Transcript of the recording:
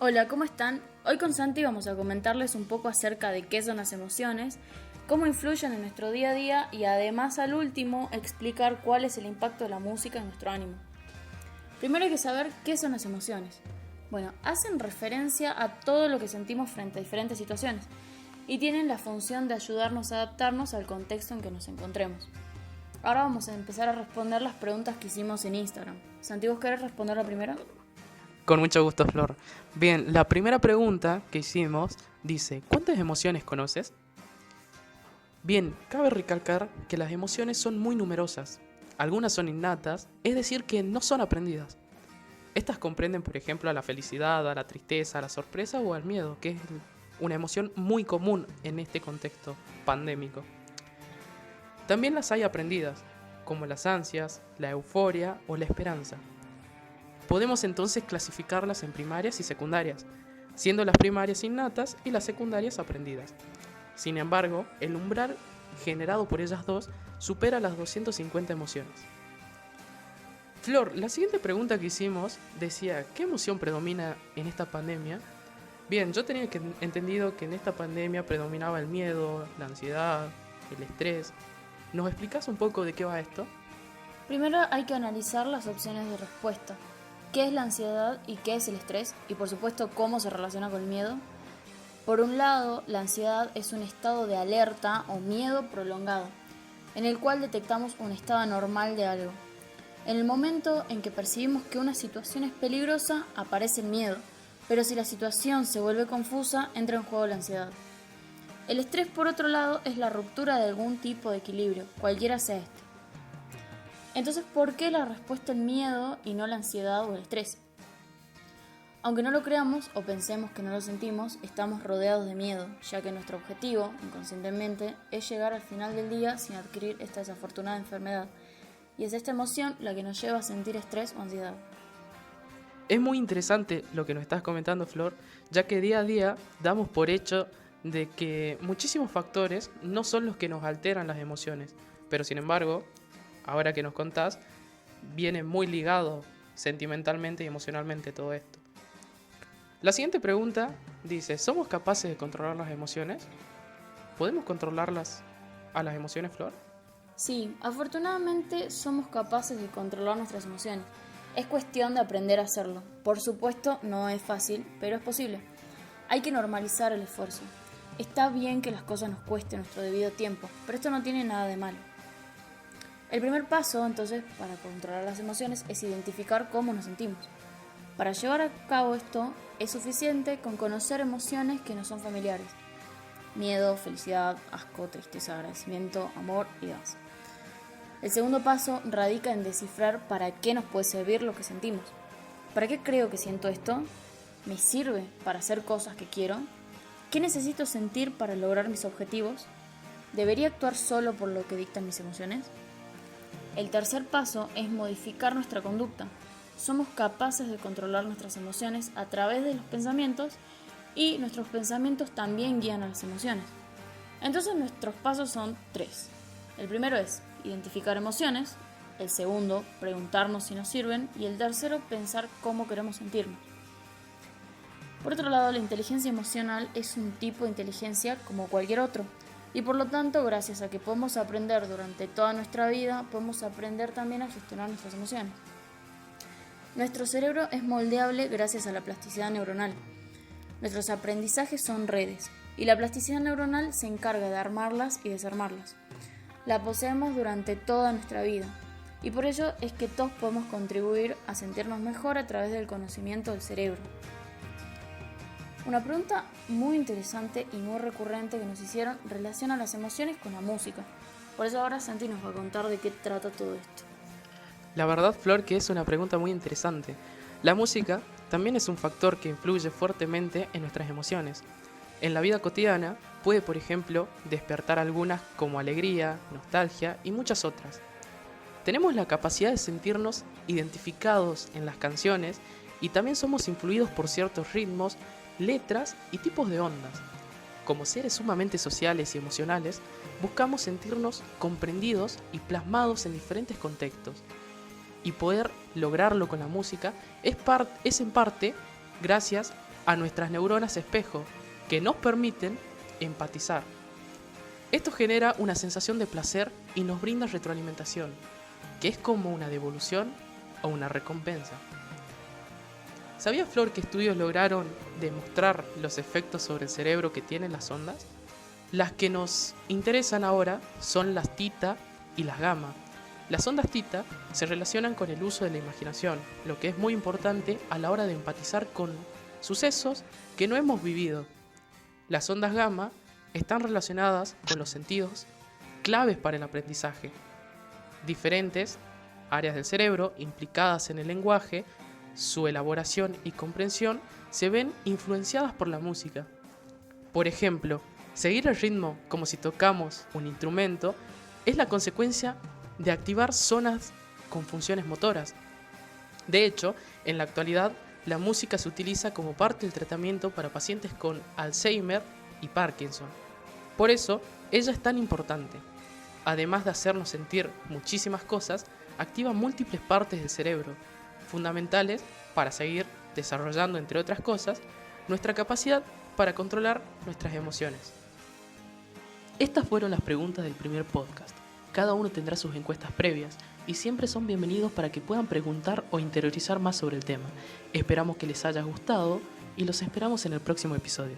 Hola, ¿cómo están? Hoy con Santi vamos a comentarles un poco acerca de qué son las emociones, cómo influyen en nuestro día a día y además al último explicar cuál es el impacto de la música en nuestro ánimo. Primero hay que saber qué son las emociones. Bueno, hacen referencia a todo lo que sentimos frente a diferentes situaciones y tienen la función de ayudarnos a adaptarnos al contexto en que nos encontremos. Ahora vamos a empezar a responder las preguntas que hicimos en Instagram. Santi, ¿vos querés responder la primera? Con mucho gusto, Flor. Bien, la primera pregunta que hicimos dice, ¿cuántas emociones conoces? Bien, cabe recalcar que las emociones son muy numerosas. Algunas son innatas, es decir, que no son aprendidas. Estas comprenden, por ejemplo, a la felicidad, a la tristeza, a la sorpresa o al miedo, que es una emoción muy común en este contexto pandémico. También las hay aprendidas, como las ansias, la euforia o la esperanza. Podemos entonces clasificarlas en primarias y secundarias, siendo las primarias innatas y las secundarias aprendidas. Sin embargo, el umbral generado por ellas dos supera las 250 emociones. Flor, la siguiente pregunta que hicimos decía, ¿qué emoción predomina en esta pandemia? Bien, yo tenía entendido que en esta pandemia predominaba el miedo, la ansiedad, el estrés. ¿Nos explicas un poco de qué va esto? Primero hay que analizar las opciones de respuesta. ¿Qué es la ansiedad y qué es el estrés? Y por supuesto, ¿cómo se relaciona con el miedo? Por un lado, la ansiedad es un estado de alerta o miedo prolongado, en el cual detectamos un estado anormal de algo. En el momento en que percibimos que una situación es peligrosa, aparece el miedo, pero si la situación se vuelve confusa, entra en juego la ansiedad. El estrés, por otro lado, es la ruptura de algún tipo de equilibrio, cualquiera sea este. Entonces, ¿por qué la respuesta el miedo y no la ansiedad o el estrés? Aunque no lo creamos o pensemos que no lo sentimos, estamos rodeados de miedo, ya que nuestro objetivo, inconscientemente, es llegar al final del día sin adquirir esta desafortunada enfermedad. Y es esta emoción la que nos lleva a sentir estrés o ansiedad. Es muy interesante lo que nos estás comentando, Flor, ya que día a día damos por hecho de que muchísimos factores no son los que nos alteran las emociones, pero sin embargo, ahora que nos contás, viene muy ligado sentimentalmente y emocionalmente todo esto. La siguiente pregunta dice, ¿somos capaces de controlar las emociones? ¿Podemos controlarlas a las emociones, Flor? Sí, afortunadamente somos capaces de controlar nuestras emociones. Es cuestión de aprender a hacerlo. Por supuesto, no es fácil, pero es posible. Hay que normalizar el esfuerzo. Está bien que las cosas nos cuesten nuestro debido tiempo, pero esto no tiene nada de malo. El primer paso, entonces, para controlar las emociones es identificar cómo nos sentimos. Para llevar a cabo esto, es suficiente con conocer emociones que nos son familiares. Miedo, felicidad, asco, tristeza, agradecimiento, amor y demás. El segundo paso radica en descifrar para qué nos puede servir lo que sentimos. ¿Para qué creo que siento esto? ¿Me sirve para hacer cosas que quiero? ¿Qué necesito sentir para lograr mis objetivos? ¿Debería actuar solo por lo que dictan mis emociones? El tercer paso es modificar nuestra conducta. Somos capaces de controlar nuestras emociones a través de los pensamientos y nuestros pensamientos también guían a las emociones. Entonces nuestros pasos son 3. El primero es identificar emociones, el segundo, preguntarnos si nos sirven y el tercero, pensar cómo queremos sentirnos. Por otro lado, la inteligencia emocional es un tipo de inteligencia como cualquier otro y por lo tanto, gracias a que podemos aprender durante toda nuestra vida, podemos aprender también a gestionar nuestras emociones. Nuestro cerebro es moldeable gracias a la plasticidad neuronal. Nuestros aprendizajes son redes y la plasticidad neuronal se encarga de armarlas y desarmarlas. La poseemos durante toda nuestra vida y por ello es que todos podemos contribuir a sentirnos mejor a través del conocimiento del cerebro. Una pregunta muy interesante y muy recurrente que nos hicieron relaciona las emociones con la música. Por eso ahora Santi nos va a contar de qué trata todo esto. La verdad, Flor, que es una pregunta muy interesante. La música también es un factor que influye fuertemente en nuestras emociones. En la vida cotidiana puede, por ejemplo, despertar algunas como alegría, nostalgia y muchas otras. Tenemos la capacidad de sentirnos identificados en las canciones y también somos influidos por ciertos ritmos, letras y tipos de ondas. Como seres sumamente sociales y emocionales, buscamos sentirnos comprendidos y plasmados en diferentes contextos. Y poder lograrlo con la música es en parte gracias a nuestras neuronas espejo, que nos permiten empatizar. Esto genera una sensación de placer y nos brinda retroalimentación, que es como una devolución o una recompensa. ¿Sabía, Flor, que estudios lograron demostrar los efectos sobre el cerebro que tienen las ondas? Las que nos interesan ahora son las tita y las gamma. Las ondas tita se relacionan con el uso de la imaginación, lo que es muy importante a la hora de empatizar con sucesos que no hemos vivido. Las ondas gamma están relacionadas con los sentidos claves para el aprendizaje. Diferentes áreas del cerebro implicadas en el lenguaje, su elaboración y comprensión se ven influenciadas por la música. Por ejemplo, seguir el ritmo como si tocamos un instrumento es la consecuencia de activar zonas con funciones motoras. De hecho, en la actualidad, la música se utiliza como parte del tratamiento para pacientes con Alzheimer y Parkinson. Por eso, ella es tan importante. Además de hacernos sentir muchísimas cosas, activa múltiples partes del cerebro, fundamentales para seguir desarrollando, entre otras cosas, nuestra capacidad para controlar nuestras emociones. Estas fueron las preguntas del primer podcast. Cada uno tendrá sus encuestas previas y siempre son bienvenidos para que puedan preguntar o interiorizar más sobre el tema. Esperamos que les haya gustado y los esperamos en el próximo episodio.